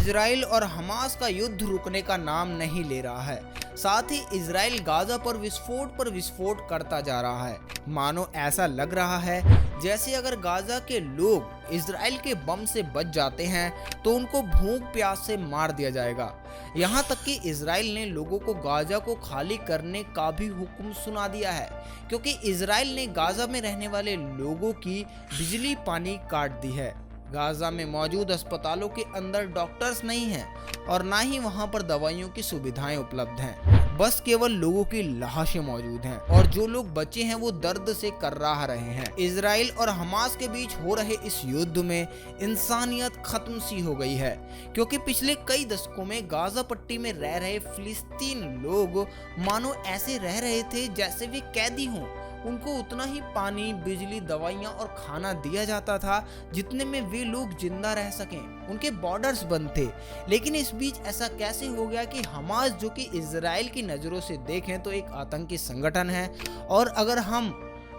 Israel और Hamas का युद्ध रुकने का नाम नहीं ले रहा है। साथ ही इजराइल गाजा पर विस्फोट करता जा रहा है। मानो ऐसा लग रहा है जैसे अगर गाजा के लोग इजराइल के बम से बच जाते हैं तो उनको भूख प्यास से मार दिया जाएगा। यहाँ तक कि इजराइल ने लोगों को गाजा को खाली करने का भी हुक्म सुना दिया है, क्योंकि इजराइल ने गाजा में रहने वाले लोगों की बिजली पानी काट दी है। गाजा में मौजूद अस्पतालों के अंदर डॉक्टर्स नहीं हैं और ना ही वहां पर दवाइयों की सुविधाएं उपलब्ध हैं। बस केवल लोगों की लाशें मौजूद हैं और जो लोग बचे हैं वो दर्द से कर्राह रहे हैं। इजराइल और हमास के बीच हो रहे इस युद्ध में इंसानियत खत्म सी हो गई है, क्योंकि पिछले कई दशकों में गाजा पट्टी में रह रहे फिलिस्तीन लोग मानो ऐसे रह रहे थे जैसे वे कैदी हों। उनको उतना ही पानी, बिजली, दवाइयाँ और खाना दिया जाता था जितने में वे लोग जिंदा रह सकें। उनके बॉर्डर्स बंद थे। लेकिन इस बीच ऐसा कैसे हो गया कि हमास, जो कि इजराइल की नज़रों से देखें तो एक आतंकी संगठन है, और अगर हम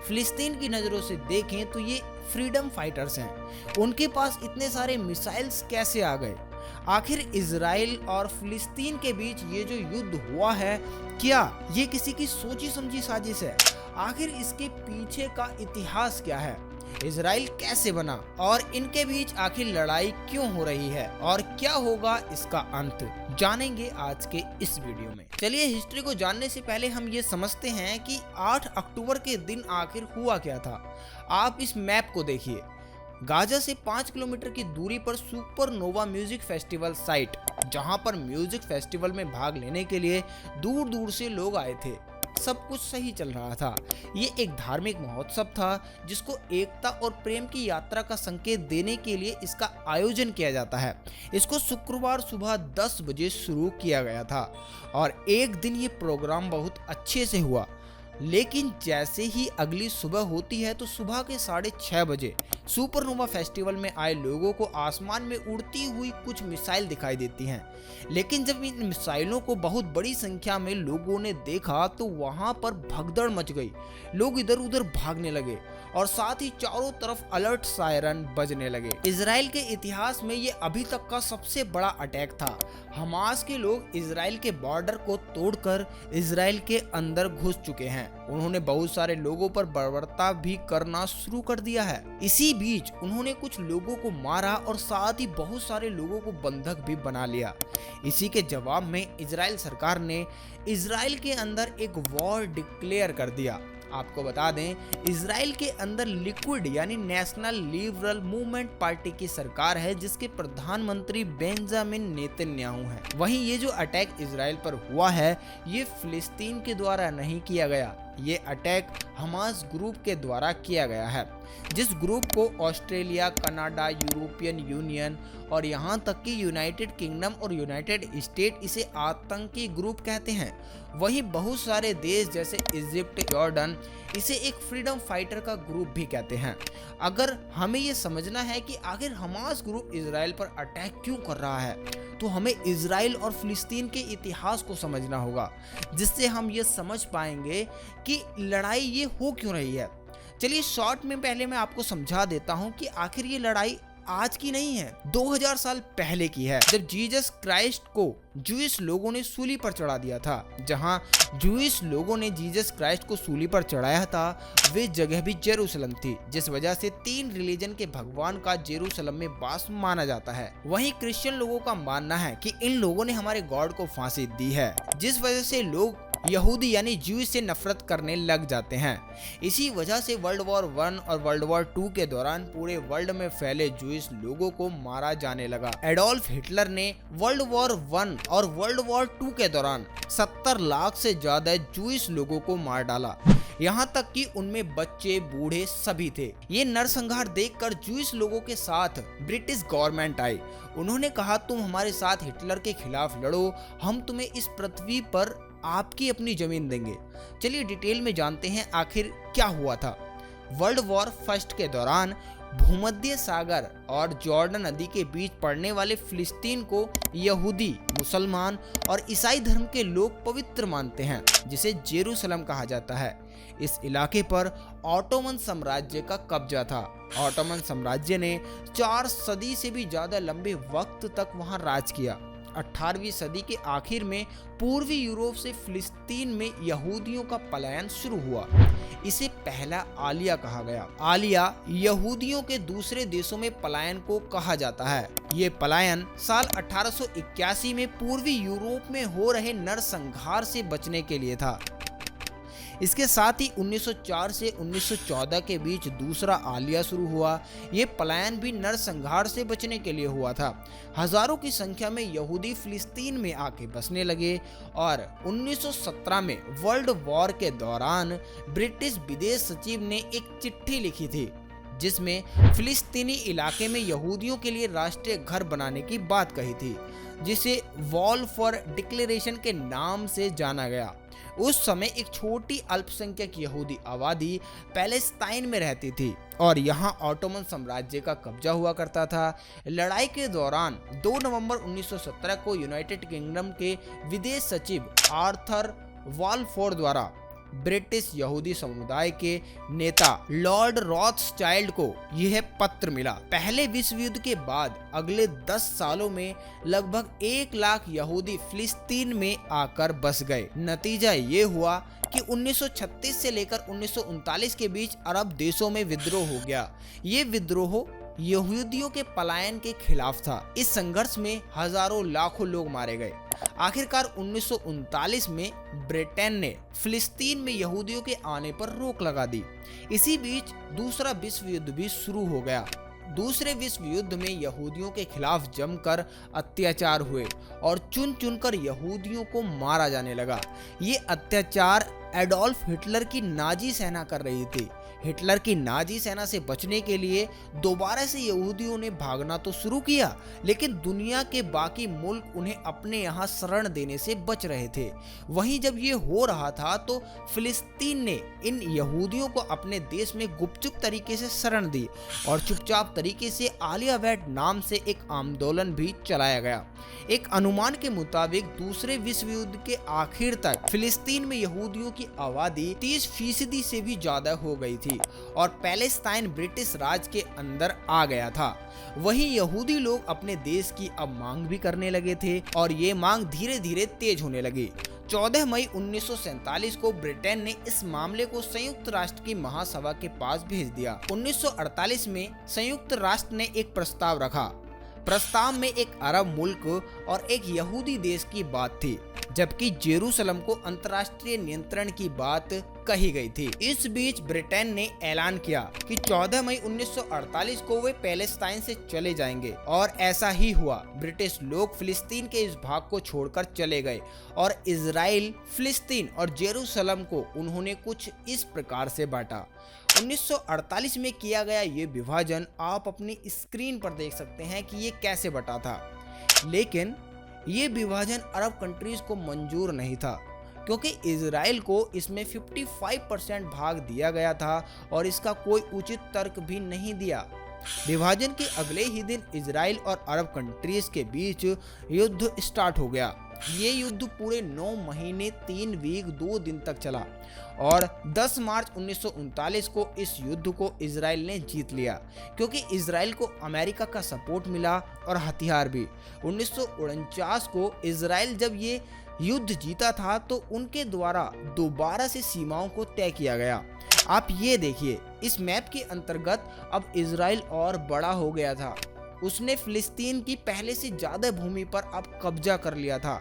फिलिस्तीन की नज़रों से देखें तो ये फ्रीडम फाइटर्स हैं, उनके पास इतने सारे मिसाइल्स कैसे आ गए? आखिर इजराइल और फिलिस्तीन के बीच ये जो युद्ध हुआ है, क्या ये किसी की सोची समझी साजिश है? आखिर इसके पीछे का इतिहास क्या है? इजराइल कैसे बना और इनके बीच आखिर लड़ाई क्यों हो रही है और क्या होगा इसका अंत, जानेंगे आज के इस वीडियो में। चलिए, हिस्ट्री को जानने से पहले हम ये समझते हैं कि 8 अक्टूबर के दिन आखिर हुआ क्या था। आप इस मैप को देखिए। गाजा से 5 किलोमीटर की दूरी पर सुपरनोवा म्यूजिक फेस्टिवल साइट, जहां पर म्यूजिक फेस्टिवल में भाग लेने के लिए दूर दूर से लोग आए थे। सब कुछ सही चल रहा था। ये एक धार्मिक महोत्सव था जिसको एकता और प्रेम की यात्रा का संकेत देने के लिए इसका आयोजन किया जाता है। इसको शुक्रवार सुबह 10 बजे शुरू किया गया था और एक दिन ये प्रोग्राम बहुत अच्छे से हुआ। लेकिन जैसे ही अगली सुबह होती है तो सुबह के 6:30 बजे सुपरनोवा फेस्टिवल में आए लोगों को आसमान में उड़ती हुई कुछ मिसाइल दिखाई देती हैं। लेकिन जब इन मिसाइलों को बहुत बड़ी संख्या में लोगों ने देखा तो वहां पर भगदड़ मच गई। लोग इधर उधर भागने लगे और साथ ही चारों तरफ अलर्ट सायरन बजने लगे। इजराइल के इतिहास में ये अभी तक का सबसे बड़ा अटैक था। हमास के लोग इजराइल के बॉर्डर को तोड़कर इजराइल के अंदर घुस चुके हैं। उन्होंने बहुत सारे लोगों पर बर्बरता भी करना शुरू कर दिया है। इसी बीच उन्होंने कुछ लोगों को मारा और साथ ही बहुत सारे लोगों को बंधक भी बना लिया। इसी के जवाब में इजराइल सरकार ने इजराइल के अंदर एक वॉर डिक्लेयर कर दिया। आपको बता दें, इजराइल के अंदर लिक्विड यानी नेशनल लिबरल मूवमेंट पार्टी की सरकार है, जिसके प्रधानमंत्री बेंजामिन नेतन्याहू हैं। वहीं ये जो अटैक इजराइल पर हुआ है, ये फिलिस्तीन के द्वारा नहीं किया गया। ये अटैक हमास ग्रुप के द्वारा किया गया है, जिस ग्रुप को ऑस्ट्रेलिया, कनाडा, यूरोपियन यूनियन और यहाँ तक कि यूनाइटेड किंगडम और यूनाइटेड स्टेट इसे आतंकी ग्रुप कहते हैं। वहीं बहुत सारे देश जैसे इजिप्ट, जॉर्डन इसे एक फ्रीडम फाइटर का ग्रुप भी कहते हैं। अगर हमें ये समझना है कि आखिर हमास ग्रुप इजराइल पर अटैक क्यों कर रहा है, तो हमें इजराइल और फिलिस्तीन के इतिहास को समझना होगा, जिससे हम ये समझ पाएंगे कि लड़ाई ये हो क्यों रही है। चलिए, शॉर्ट में पहले मैं आपको समझा देता हूँ कि आखिर ये लड़ाई आज की नहीं है, 2000 साल पहले की है, जब जीसस क्राइस्ट को जूइश लोगों ने सूली पर चढ़ा दिया था। जहां जूइश लोगों ने जीसस क्राइस्ट को सूली पर चढ़ाया था, वे जगह भी जेरूसलम थी, जिस वजह से 3 रिलीजन के भगवान का जेरूसलम में वास माना जाता है। वहीं क्रिश्चियन लोगों का मानना है कि इन लोगों ने हमारे गॉड को फांसी दी है, जिस वजह से लोग यहूदी यानी ज्यूज से नफरत करने लग जाते हैं। इसी वजह से वर्ल्ड वॉर 1 और वर्ल्ड वॉर 2 के दौरान पूरे वर्ल्ड में फैले ज्यूइश लोगों को मारा जाने लगा। एडोल्फ हिटलर ने वर्ल्ड वॉर 1 और वर्ल्ड वॉर 2 के दौरान 70 लाख से ज्यादा ज्यूइश लोगों को मार डाला। यहाँ तक कि उनमें बच्चे, बूढ़े सभी थे। ये नरसंहार देखकर ज्यूइश लोगों के साथ ब्रिटिश गवर्नमेंट आई। उन्होंने कहा, तुम हमारे साथ हिटलर के खिलाफ लड़ो, हम तुम्हें इस पृथ्वी पर आपकी अपनी जमीन देंगे। चलिए डिटेल में जानते हैं आखिर क्या हुआ था। वर्ल्ड वॉर 1 के दौरान भूमध्य सागर और जॉर्डन नदी के बीच पड़ने वाले फिलिस्तीन को यहूदी, मुसलमान और ईसाई धर्म के लोग पवित्र मानते हैं, जिसे जेरूसलम कहा जाता है। इस इलाके पर ऑटोमन साम्राज्य का कब्जा था। ऑटोमन साम्राज्य ने 4 सदी से भी ज्यादा लंबे वक्त तक वहां राज किया। 18वीं सदी के आखिर में पूर्वी यूरोप से फिलिस्तीन में यहूदियों का पलायन शुरू हुआ। इसे पहला आलिया कहा गया। आलिया यहूदियों के दूसरे देशों में पलायन को कहा जाता है। ये पलायन साल 1881 में पूर्वी यूरोप में हो रहे नरसंहार से बचने के लिए था। इसके साथ ही 1904 से 1914 के बीच दूसरा आलिया शुरू हुआ। ये पलायन भी नरसंहार से बचने के लिए हुआ था। हजारों की संख्या में यहूदी फिलिस्तीन में आके बसने लगे और 1917 में वर्ल्ड वॉर के दौरान ब्रिटिश विदेश सचिव ने एक चिट्ठी लिखी थी, जिसमें फिलिस्तीनी इलाके में यहूदियों के लिए राष्ट्रीय घर बनाने की बात कही थी, जिसे वॉल फॉर डिक्लेरेशन के नाम से जाना गया। उस समय एक छोटी अल्पसंख्यक यहूदी आबादी पैलेस्टाइन में रहती थी और यहाँ ऑटोमन साम्राज्य का कब्जा हुआ करता था। लड़ाई के दौरान 2 नवंबर 1917 को यूनाइटेड किंगडम के विदेश सचिव आर्थर वालफोर द्वारा ब्रिटिश यहूदी समुदाय के नेता लॉर्ड रॉथस्चाइल्ड को यह पत्र मिला। पहले विश्व युद्ध के बाद अगले 10 सालों में लगभग 1 लाख यहूदी फिलिस्तीन में आकर बस गए। नतीजा ये हुआ कि 1936 से लेकर 1939 के बीच अरब देशों में विद्रोह हो गया। ये विद्रोह यहूदियों के पलायन के खिलाफ था। इस संघर्ष में हजारों लाखों लोग मारे गए। आखिरकार 1939 में ब्रिटेन ने फिलिस्तीन में यहूदियों के आने पर रोक लगा दी। इसी बीच दूसरा विश्व युद्ध भी शुरू हो गया। दूसरे विश्व युद्ध में यहूदियों के खिलाफ जमकर अत्याचार हुए और चुन चुनकर यहूदियों को मारा जाने लगा। ये अत्याचार एडोल्फ हिटलर की नाजी सेना कर रही थी। हिटलर की नाजी सेना से बचने के लिए दोबारा से यहूदियों ने भागना तो शुरू किया, लेकिन दुनिया के बाकी मुल्क उन्हें अपने यहाँ शरण देने से बच रहे थे। वहीं जब ये हो रहा था तो फिलिस्तीन ने इन यहूदियों को अपने देश में गुपचुप तरीके से शरण दी और चुपचाप तरीके से आलिया वेट नाम से एक आंदोलन भी चलाया गया। एक अनुमान के मुताबिक दूसरे विश्व युद्ध के आखिर तक फिलिस्तीन में यहूदियों की आबादी 30% से भी ज्यादा हो गई थी और पैलेस्टाइन ब्रिटिश राज के अंदर आ गया था। वहीं यहूदी लोग अपने देश की अब मांग भी करने लगे थे और ये मांग धीरे धीरे तेज होने लगी। 14 मई 1947 को ब्रिटेन ने इस मामले को संयुक्त राष्ट्र की महासभा के पास भेज दिया। 1948 में संयुक्त राष्ट्र ने एक प्रस्ताव रखा। प्रस्ताव में एक अरब मुल्क और एक यहूदी देश की बात थी, जबकि जेरूसलम को अंतर्राष्ट्रीय नियंत्रण की बात कही गई थी। इस बीच ब्रिटेन ने ऐलान किया कि 14 मई 1948 को वे पैलेस्टाइन से चले जाएंगे और ऐसा ही हुआ। ब्रिटिश लोग फिलिस्तीन के इस भाग को छोड़कर चले गए और इजराइल, फिलिस्तीन और जेरूसलम को उन्होंने कुछ इस प्रकार से बांटा। 1948 में किया गया ये विभाजन आप अपनी स्क्रीन पर देख सकते हैं कि ये कैसे बटा था, लेकिन ये विभाजन अरब कंट्रीज को मंजूर नहीं था क्योंकि इजराइल को इसमें 55% भाग दिया गया था और इसका कोई उचित तर्क भी नहीं दिया। विभाजन के अगले ही दिन इजराइल और अरब कंट्रीज के बीच युद्ध स्टार्ट हो गया। ये युद्ध पूरे 9 महीने 3 वीक 2 दिन तक चला और 10 मार्च 1939 को इस युद्ध को इजराइल ने जीत लिया क्योंकि इजराइल को अमेरिका का सपोर्ट मिला और हथियार भी। 1949 को इजराइल जब ये युद्ध जीता था तो उनके द्वारा दोबारा से सीमाओं को तय किया गया। आप ये देखिए, इस मैप के अंतर्गत अब इजराइल और बड़ा हो गया था। उसने फिलिस्तीन की पहले से ज्यादा भूमि पर अब कब्जा कर लिया था।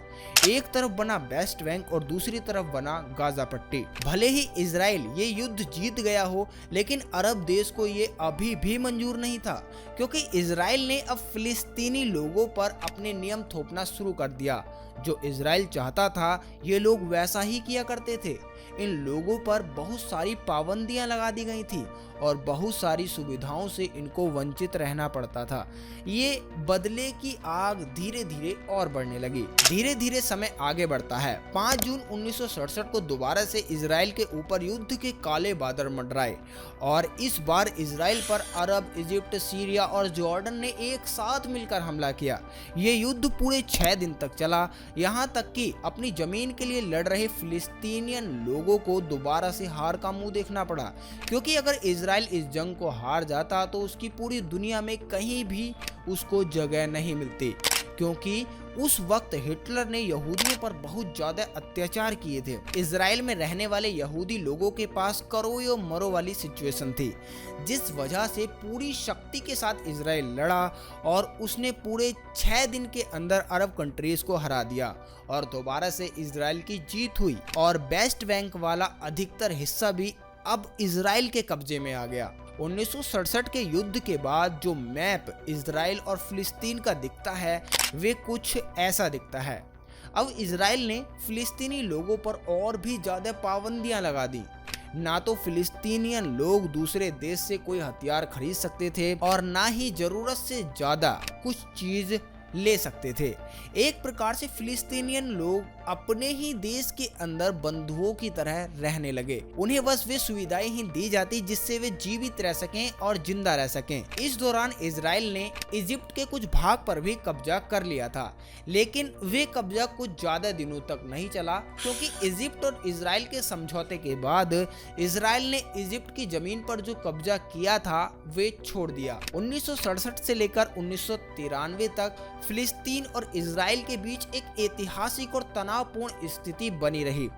एक तरफ बना वेस्ट बैंक और दूसरी तरफ बना गाजा पट्टी। भले ही इजराइल ये युद्ध जीत गया हो, लेकिन अरब देश को ये अभी भी मंजूर नहीं था क्योंकि इजराइल ने अब फिलिस्तीनी लोगों पर अपने नियम थोपना शुरू कर दिया। जो इजराइल चाहता था ये लोग वैसा ही किया करते थे। इन लोगों पर बहुत सारी पाबंदियां लगा दी गई थी और बहुत सारी सुविधाओं से इनको वंचित रहना पड़ता था। ये बदले की आग धीरे धीरे और बढ़ने लगी। धीरे धीरे समय आगे बढ़ता है। 5 जून 1967 को दोबारा से इजराइल के ऊपर युद्ध के काले बादल मंडराए और इस बार इजराइल पर अरब, इजिप्ट, सीरिया और जॉर्डन ने एक साथ मिलकर हमला किया। ये युद्ध पूरे 6 दिन तक चला, यहाँ तक कि अपनी जमीन के लिए लड़ रहे फिलिस्तीनियन लोगों को दोबारा से हार का मुंह देखना पड़ा, क्योंकि अगर इजराइल इस जंग को हार जाता तो उसकी पूरी दुनिया में कहीं भी उसको जगह नहीं मिलती, क्योंकि उस वक्त हिटलर ने यहूदियों पर बहुत ज्यादा अत्याचार किए थे। इजराइल में रहने वाले यहूदी लोगों के पास करो या मरो वाली सिचुएशन थी, जिस वजह से पूरी शक्ति के साथ इजराइल लड़ा और उसने पूरे 6 दिन के अंदर अरब कंट्रीज को हरा दिया और दोबारा से इजराइल की जीत हुई और वेस्ट बैंक वाला अधिकतर हिस्सा भी अब इजराइल के कब्जे में आ गया। 1967 के युद्ध के बाद जो मैप इजराइल और फिलिस्तीन का दिखता है वे कुछ ऐसा दिखता है। अब इजराइल ने फिलिस्तीनी लोगों पर और भी ज्यादा पाबंदियां लगा दी। ना तो फिलिस्तीनियन लोग दूसरे देश से कोई हथियार खरीद सकते थे और ना ही जरूरत से ज्यादा कुछ चीज ले सकते थे। एक प्रकार से फिलिस्तीनियन लोग अपने ही देश के अंदर बंधुओं की तरह रहने लगे। उन्हें बस वे सुविधाएं ही दी जाती जिससे वे जीवित रह सकें और जिंदा रह सकें। इस दौरान इजराइल ने इजिप्ट के कुछ भाग पर भी कब्जा कर लिया था, लेकिन वे कब्जा कुछ ज्यादा दिनों तक नहीं चला, क्योंकि इजिप्ट और इजराइल के समझौते के बाद इजराइल ने इजिप्ट की जमीन पर जो कब्जा किया था वे छोड़ दिया। 1967 से लेकर 1993 तक फिलिस्तीन और इजराइल के बीच एक ऐतिहासिक और तनावपूर्ण स्थिति बनी रही।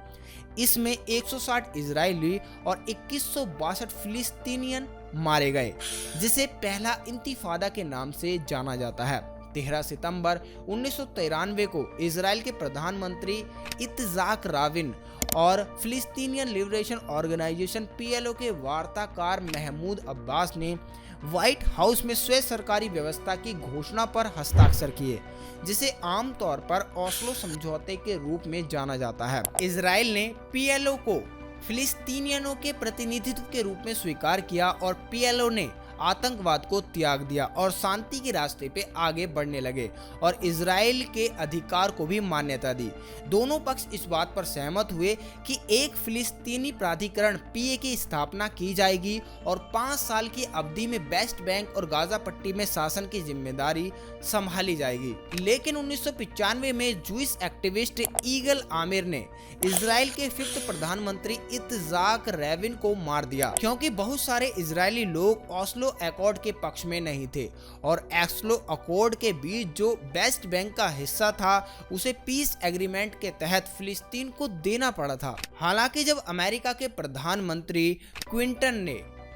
इसमें 160 इजरायली और 2162 फिलिस्तीनियन मारे गए, जिसे पहला इंतिफादा के नाम से जाना जाता है। 13 सितंबर 1993 को इजराइल के प्रधानमंत्री इत्जाक राविन और फिलिस्तीनियन लिबरेशन ऑर्गेनाइजेशन PLO के वार्ताकार महमूद अब्बास ने व्हाइट हाउस में स्वैं सरकारी व्यवस्था की घोषणा पर हस्ताक्षर किए, जिसे आमतौर पर ओस्लो समझौते के रूप में जाना जाता है। इजराइल ने PLO को फिलिस्तीनियनों के प्रतिनिधित्व के रूप में स्वीकार किया और PLO ने आतंकवाद को त्याग दिया और शांति के रास्ते पे आगे बढ़ने लगे और इजराइल के अधिकार को भी मान्यता दी। दोनों पक्ष इस बात पर सहमत हुए कि एक फिलिस्तीनी प्राधिकरण PA की स्थापना की जाएगी और 5 साल की अवधि में वेस्ट बैंक और गाजा पट्टी में शासन की जिम्मेदारी संभाली जाएगी। लेकिन 1995 में जूइश एक्टिविस्ट ईगल आमिर ने इजराइल के 5th प्रधानमंत्री इत्जाक राविन को मार दिया, क्योंकि बहुत सारे इजरायली लोग ओस्लो अकॉर्ड के पक्ष में नहीं थे और ओस्लो अकॉर्ड के बीच जो वेस्ट बैंक का हिस्सा था उसे पीस एग्रीमेंट के तहत फिलिस्तीन को देना पड़ा था। हालांकि जब अमेरिका के प्रधानमंत्री क्विंटन ने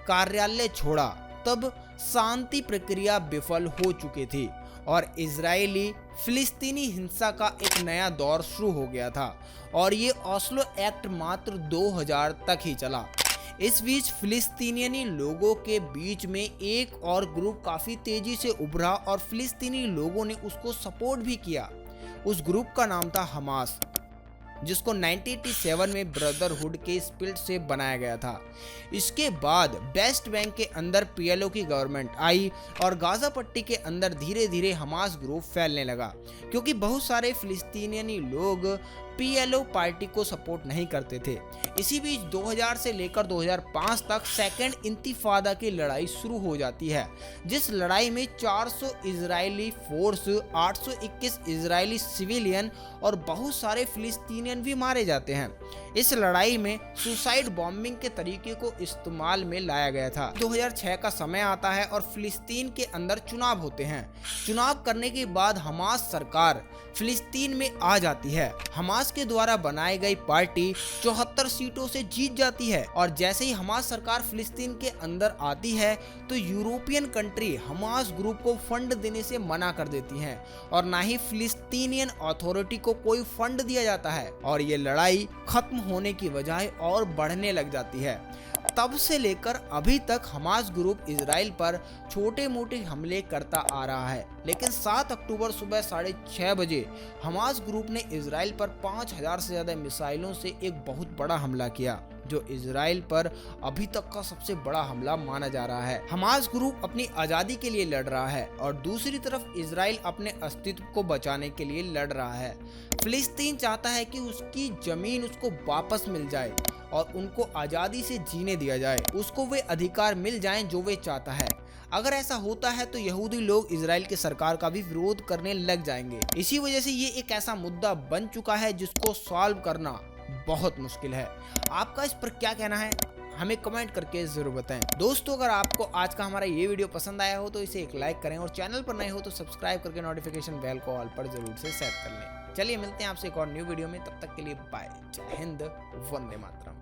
कार्यालय छोड़ा तब शांति प्रक्रिया विफल हो चुकी थी और इजरायली फिलिस्तीनी हिंसा का एक नया दौर शुरू हो गया था और ये ओस्लो एक्ट मात्र 2000 तक ही चला। इस बीच फिलिस्तीनी लोगों के बीच में एक और ग्रुप काफी तेजी से उभरा और फिलिस्तीनी लोगों ने उसको सपोर्ट भी किया। उस ग्रुप का नाम था हमास, जिसको 1987 में ब्रदरहुड के स्पिरिट से बनाया गया था। इसके बाद वेस्ट बैंक के अंदर PLO की गवर्नमेंट आई और गाजा पट्टी के अंदर धीरे धीरे हमास ग्रुप फैलने लगा, क्योंकि बहुत सारे फिलिस्तीनी लोग PLO पार्टी को सपोर्ट नहीं करते थे। इसी बीच 2000 से लेकर 2005 तक सेकेंड इंतिफादा की लड़ाई शुरू हो जाती है, जिस लड़ाई में 400 इजरायली फोर्स, 821 इजरायली सिविलियन और बहुत सारे फिलिस्तीनियन भी मारे जाते हैं। इस लड़ाई में सुसाइड बॉम्बिंग के तरीके को इस्तेमाल में लाया गया था। 2006 का समय आता है और फिलिस्तीन के अंदर चुनाव होते हैं। चुनाव करने के बाद हमास सरकार फिलिस्तीन में आ जाती है। हमास के द्वारा बनाई गई पार्टी 74 सीटों से जीत जाती है और जैसे ही हमास सरकार फिलिस्तीन के अंदर आती है तो यूरोपियन कंट्री हमास ग्रुप को फंड देने से मना कर देती हैं और ना ही फिलिस्तीनियन अथॉरिटी को कोई फंड दिया जाता है और ये लड़ाई खत्म होने की बजाय और बढ़ने लग जाती है। तब से लेकर अभी तक हमास ग्रुप इजराइल पर छोटे मोटे हमले करता आ रहा है, लेकिन 7 अक्टूबर सुबह 6:30 बजे हमास ग्रुप ने इजराइल पर 5000 से ज्यादा मिसाइलों से एक बहुत बड़ा बड़ा हमला किया, जो इजराइल पर अभी तक का सबसे बड़ा हमला माना जा रहा है। हमास ग्रुप अपनी आजादी के लिए लड़ रहा है और दूसरी तरफ इजराइल अपने अस्तित्व को बचाने के लिए लड़ रहा है। फिलिस्तीन चाहता है कि उसकी जमीन उसको वापस मिल जाए और उनको आजादी से जीने दिया जाए, उसको वे अधिकार मिल जाएं जो वे चाहता है। अगर ऐसा होता है तो यहूदी लोग इजराइल की सरकार का भी विरोध करने लग जाएंगे। इसी वजह से ये एक ऐसा मुद्दा बन चुका है जिसको सॉल्व करना बहुत मुश्किल है। आपका इस पर क्या कहना है, हमें कमेंट करके जरूर बताएं। दोस्तों, अगर आपको आज का हमारा ये वीडियो पसंद आया हो तो इसे एक लाइक करें और चैनल पर नए हो तो सब्सक्राइब करके नोटिफिकेशन बेल को ऑल पर जरूर से सेट कर लें। चलिए मिलते हैं आपसे एक और न्यू वीडियो में, तब तक के लिए बाय। जय हिंद, वंदे मातरम।